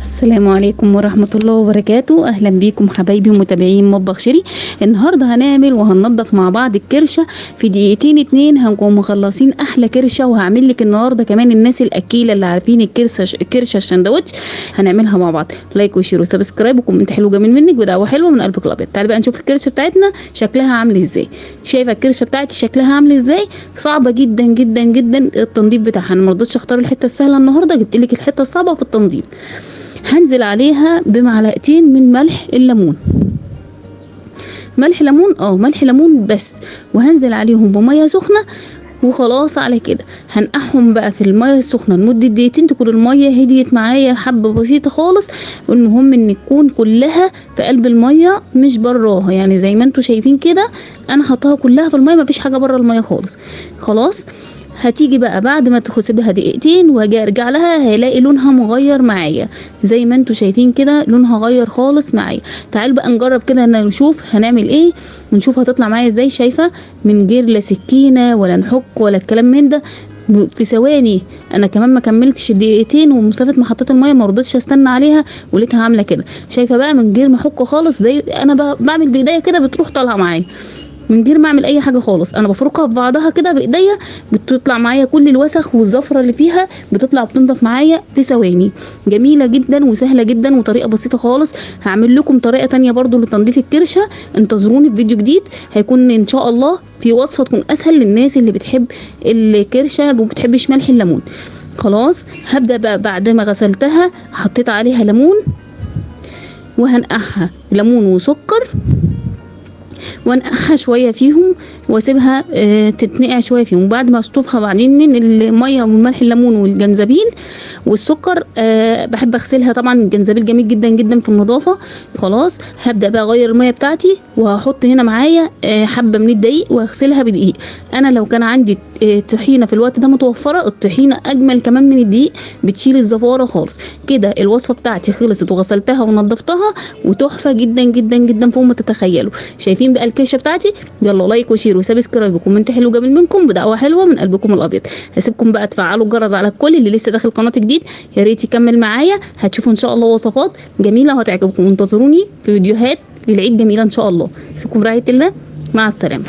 السلام عليكم ورحمة الله وبركاته. أهلا بيكم حبايبي ومتابعين مطبخ شيري. النهاردة هنعمل وهننضف مع بعض الكرشة في دقيقتين اتنين، هنكون مخلصين أحلى كرشة. وهعمل لك النهاردة كمان الناس الأكيلة اللي عارفين الكرشة الشندوتش هنعملها مع بعض. لايك وشير وسبسكرايب وكومنت حلو جميل منك ودعوة حلوة من قلبك الأبيض. تعالي بقى نشوف الكرشة بتاعتنا شكلها عامل ازاي. شايفة الكرشة بتاعتي شكلها عامل ازاي؟ صعبة جدا جدا جدا التنظيف بتاعها. أنا مرضتش أختار الحتة السهلة النهاردة، جبت لك الحتة الصعبة في التنظيف. هنزل عليها بمعلقتين من ملح الليمون، ملح ليمون بس، وهنزل عليهم بميه سخنه وخلاص. على كده هنقعهم بقى في الميه السخنه لمده دقيقتين، تكون الميه هديت معايا حبه بسيطه خالص. والمهم ان تكون كلها في قلب الميه مش براها، يعني زي ما انتوا شايفين كده انا حطاها كلها في الميه، مفيش حاجه بره الميه خالص. خلاص هتيجي بقى بعد ما تسيبها دقيقتين واجي ارجع لها، هلاقي لونها مغير معايا زي ما انتوا شايفين كده، لونها غير خالص معايا. تعالوا بقى نجرب كده ان نشوف هنعمل ايه ونشوف هتطلع معايا ازاي. شايفه من غير لا سكينه ولا نحك ولا الكلام من ده، في ثواني. انا كمان ما كملتش الدقيقتين ومسافه ما حطيت الميه ما رضيتش استنى عليها ولقيتها عامله كده. شايفه بقى من غير ما احك خالص، زي انا بقى بعمل بايديا كده بتروح طالعه معايا من غير ما اعمل اي حاجه خالص. انا بفركها في بعضها كده بايديا، بتطلع معايا كل الوسخ والزفره اللي فيها بتطلع بتنضف معايا في ثواني. جميله جدا وسهله جدا وطريقه بسيطه خالص. هعمل لكم طريقه تانية برضو لتنظيف الكرشه، انتظروني في فيديو جديد هيكون ان شاء الله في وصفه تكون اسهل للناس اللي بتحب الكرشه وما بتحبش ملح الليمون. خلاص هبدا بقى بعد ما غسلتها حطيت عليها ليمون، وهنقعها ليمون وسكر وانقعها شويه فيهم واسيبها تتنقع شويه فيهم. وبعد ما اشطفها بعدين من الميه والملح الليمون والجنزبيل والسكر، بحب اغسلها طبعا. الجنزبيل جميل جدا جدا في النظافه. خلاص هبدا بقى اغير الميه بتاعتي وهحط هنا معايا حبه من الدقيق واغسلها بدقيق. انا لو كان عندي طحينه في الوقت ده متوفره، الطحينه اجمل كمان من الدقيق، بتشيل الزفاره خالص. كده الوصفه بتاعتي خلصت وغسلتها ونضفتها وتحفه جدا جدا جدا فوق ما تتخيلوا. شايفين بقى الكرشه بتاعتي؟ يلا لايك وشير وسبسكرايب وكومنت حلو جميل منكم بدعوه حلوه من قلبكم الابيض. هسيبكم بقى تفعلوا الجرس على الكل اللي لسه داخل قناه جديد، يا ريت يكمل معايا. هتشوفوا ان شاء الله وصفات جميله وهتعجبكم. انتظروني في فيديوهات في العيد جميله ان شاء الله. اسيبكم في رعايه الله، مع السلامه.